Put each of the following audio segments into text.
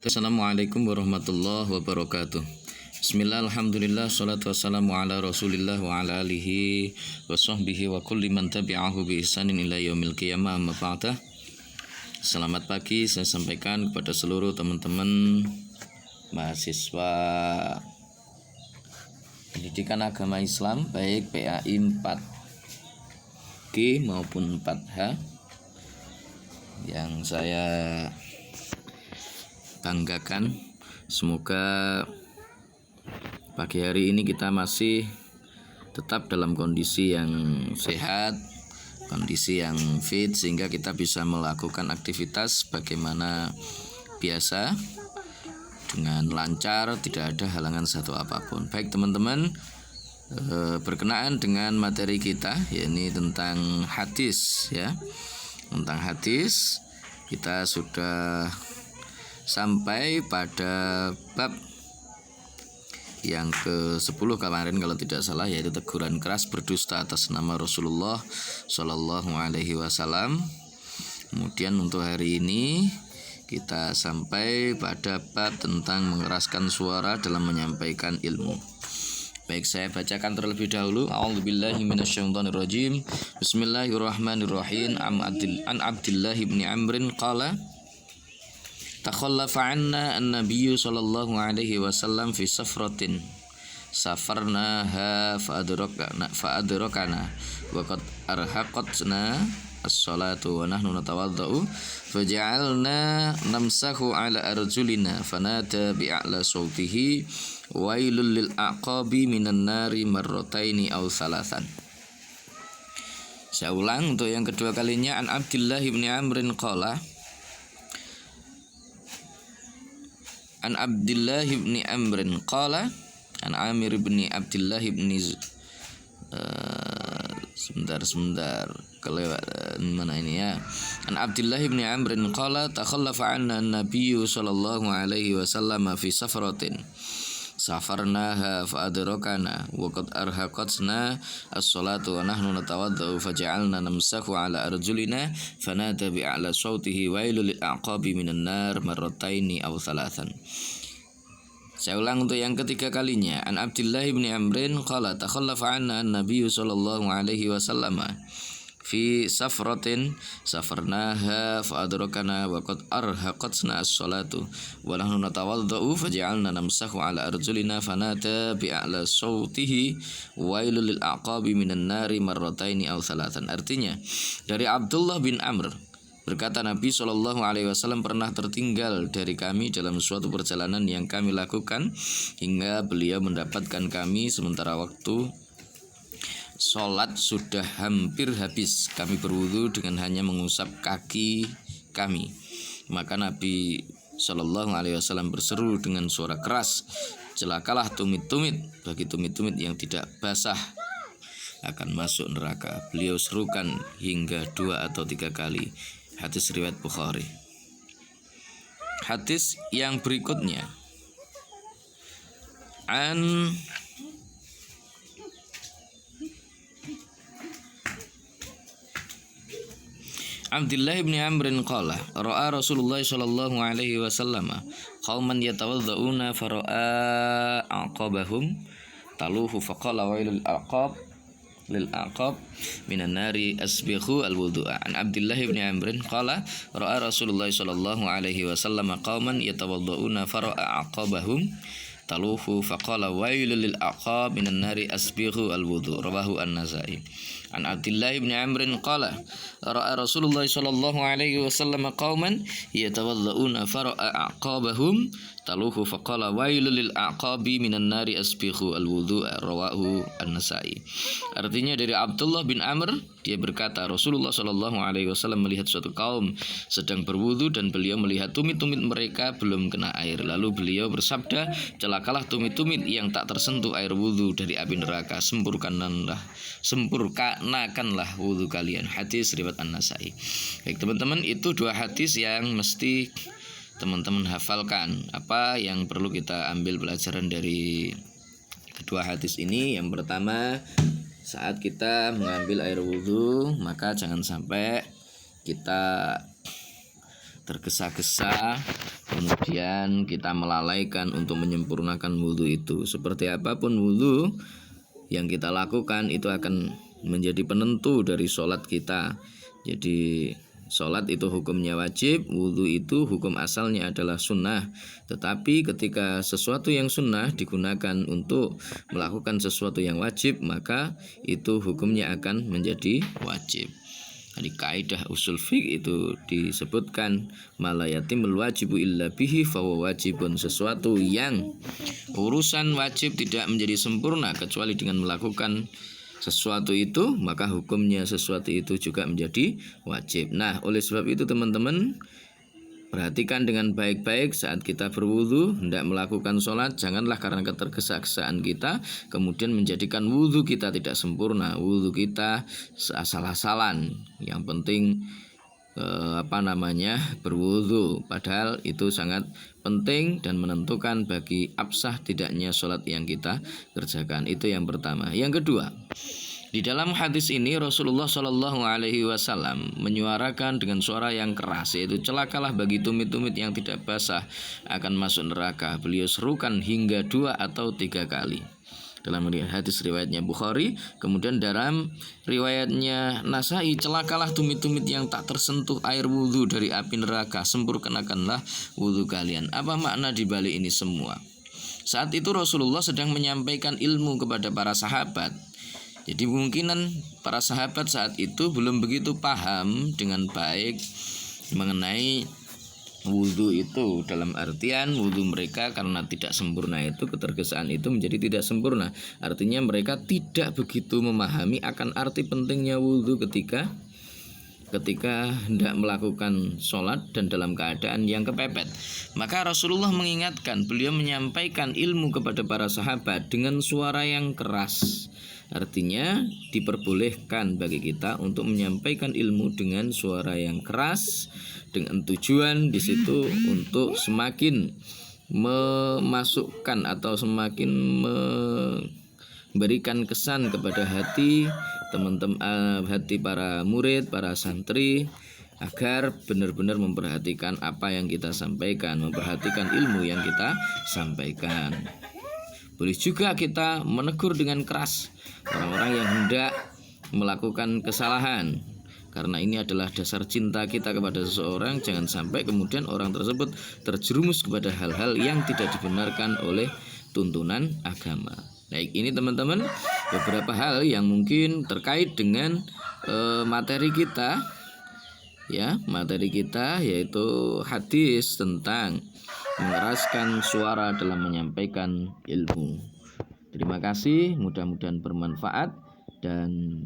Assalamualaikum warahmatullahi wabarakatuh. Bismillah, alhamdulillah, salatu wassalamu ala rasulillah wa ala alihi wa sahbihi wa kulli man tabi'ahu bi ihsanin ila yaumil qiyamah, amma ba'da. Selamat pagi saya sampaikan kepada seluruh teman-teman mahasiswa pendidikan agama Islam, baik PAI 4G maupun 4H, yang saya banggakan. Semoga pagi hari ini kita masih tetap dalam kondisi yang sehat, kondisi yang fit, sehingga kita bisa melakukan aktivitas bagaimana biasa dengan lancar, tidak ada halangan satu apapun. Baik teman-teman, berkenaan dengan materi kita, yakni tentang hadis ya. Tentang hadis kita sudah sampai pada bab yang ke-10 kemarin kalau tidak salah, yaitu teguran keras berdusta atas nama Rasulullah Shallallahu Alaihi Wasallam. Kemudian untuk hari ini kita sampai pada bab tentang mengeraskan suara dalam menyampaikan ilmu. Baik, saya bacakan terlebih dahulu. A'udzubillahi minasyaitonirrajim. Bismillahirrahmanirrahim. An Abdillah bin Amrin qala takhallafa anna an-nabiyyu sallallahu alaihi wasallam fi safratin safarnaha fa'adrakana wa qad arhaqatna as-salatu wa nahnu natawaddau faja'alna namsahu ala arjulina fanada bi'a'la sawtihi wailul lil aqabi minan nari marrataini aw thalathan. Saya ulang untuk yang kedua kalinya. An Abdillah bin Amrin qala, An Abdillah bin Amrin qala, An Amir bin Abdillah bin sebentar kelewat mana ini ya. An Abdillah bin Amrin qala takhallafa anna an-nabiyyu sallallahu alaihi wasallam fi safaratin safarnaha fa'adrakana wa qad arhaqatna as-salatu wa nahnu natawaddau faja'alna namsahu ala arjulina fanada bi'a'la sawtihi wailul lil aqabi minan nar marrataini aw thalathan. Saya ulang untuk yang ketiga kalinya. An Abdillah bin Amrin qala takhallafa anna an-nabiyyu sallallahu alaihi wasallam fi safratin safarnaha fa'adrakana wa qad arhaqatna as-salatu wa nahnu natawaddau faja'alna namsahu ala arjulina fanata bi'a'la sawtihi wailul lil aqabi minan nari marrataini aw thalathan. Artinya, dari Abdullah bin Amr berkata, Nabi Shallallahu Alaihi Wasallam pernah tertinggal dari kami dalam suatu perjalanan yang kami lakukan hingga beliau mendapatkan kami sementara waktu sholat sudah hampir habis. Kami berwudu dengan hanya mengusap kaki kami. Maka Nabi Shallallahu Alaihi Wasallam berseru dengan suara keras, celakalah tumit-tumit, bagi tumit-tumit yang tidak basah akan masuk neraka. Beliau serukan hingga 2 atau 3 kali. Hadis riwayat Bukhari. Hadis yang berikutnya, An Abdullah bin Amrin qala ra'a Rasulullah sallallahu alaihi wasallam qauman yatawaddauna fara'a aqabahum taluhu faqala wailul aqab lil aqab minan nari asbighu al wudu'a. An Abdullah bin Amrin qala ra'a Rasulullah sallallahu alaihi wasallam qauman yatawaddauna fara'a aqabahum taluhu faqala wailul lil aqab minan nari asbighu al wudu'. Rawahu an-Nasa'i. An Abdullah bin Amrin qala ra'a Rasulullah sallallahu alaihi wasallam qauman yatawaddauna fara'a aqabahum taluhu faqala wailul lil aqabi minan nari asbighu al wudu'a. Rawahu an-Nasa'i. Artinya, dari Abdullah bin Amr, dia berkata, Rasulullah sallallahu alaihi wasallam melihat suatu kaum sedang berwudu dan beliau melihat tumit-tumit mereka belum kena air. Lalu beliau bersabda, celakalah tumit-tumit yang tak tersentuh air wudu dari api neraka. Sempurnakanlah wudu kalian. Hadis riwayat An-Nasa'i. Baik teman-teman, itu 2 hadis yang mesti teman-teman hafalkan. Apa yang perlu kita ambil pelajaran dari kedua hadis ini? Yang pertama, saat kita mengambil air wudhu, maka jangan sampai kita tergesa-gesa, kemudian kita melalaikan untuk menyempurnakan wudhu itu. Seperti apapun wudhu yang kita lakukan itu akan menjadi penentu dari sholat kita. Jadi sholat itu hukumnya wajib, wudhu itu hukum asalnya adalah sunnah. Tetapi ketika sesuatu yang sunnah digunakan untuk melakukan sesuatu yang wajib, maka itu hukumnya akan menjadi wajib. Di kaidah usul fiqh itu disebutkan malayatimul wajibu illa bihi fahuwa wajibun. Sesuatu yang urusan wajib tidak menjadi sempurna kecuali dengan melakukan sesuatu itu, maka hukumnya sesuatu itu juga menjadi wajib. Nah, oleh sebab itu teman-teman, perhatikan dengan baik-baik saat kita berwudu, hendak melakukan sholat, janganlah karena ketergesa-gesaan kita kemudian menjadikan wudu kita tidak sempurna, wudu kita asal-asalan. Yang penting berwudu, padahal itu sangat penting dan menentukan bagi absah tidaknya sholat yang kita kerjakan. Itu yang pertama. Yang kedua, di dalam hadis ini Rasulullah Shallallahu Alaihi Wasallam menyuarakan dengan suara yang keras, yaitu celakalah bagi tumit-tumit yang tidak basah akan masuk neraka. Beliau serukan hingga 2 atau 3 kali. Dalam hadis riwayatnya Bukhari, kemudian dalam riwayatnya Nasai, celakalah tumit-tumit yang tak tersentuh air wudhu dari api neraka, sempurnakanlah wudhu kalian. Apa makna dibalik ini semua? Saat itu Rasulullah sedang menyampaikan ilmu kepada para sahabat. Jadi kemungkinan para sahabat saat itu belum begitu paham dengan baik mengenai wudhu itu, dalam artian wudhu mereka karena tidak sempurna itu, ketergesaan itu menjadi tidak sempurna. Artinya mereka tidak begitu memahami akan arti pentingnya wudhu ketika hendak melakukan sholat dan dalam keadaan yang kepepet. Maka Rasulullah mengingatkan, beliau menyampaikan ilmu kepada para sahabat dengan suara yang keras. Artinya diperbolehkan bagi kita untuk menyampaikan ilmu dengan suara yang keras, dengan tujuan di situ untuk semakin memasukkan atau semakin memberikan kesan kepada hati teman-teman, hati para murid, para santri, agar benar-benar memperhatikan apa yang kita sampaikan, memperhatikan ilmu yang kita sampaikan. Boleh juga kita menegur dengan keras orang-orang yang hendak melakukan kesalahan, karena ini adalah dasar cinta kita kepada seseorang. Jangan sampai kemudian orang tersebut terjerumus kepada hal-hal yang tidak dibenarkan oleh tuntunan agama. Baik, ini teman-teman beberapa hal yang mungkin terkait dengan materi kita, yaitu hadis tentang mengeraskan suara dalam menyampaikan ilmu. Terima kasih, mudah-mudahan bermanfaat dan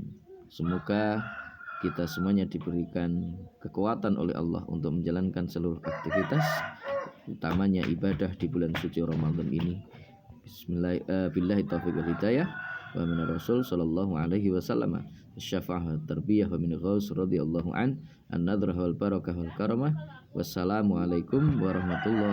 semoga kita semuanya diberikan kekuatan oleh Allah untuk menjalankan seluruh aktivitas, utamanya ibadah di bulan suci Ramadan ini. Billahi taufiq wal hidayah wa min Rasul sallallahu alaihi wasallam. Syafa'ah tarbiyah wa min Ghaus radhiyallahu an, an-nadrah wal barakah wal karamah. Wassalamu alaikum warahmatullahi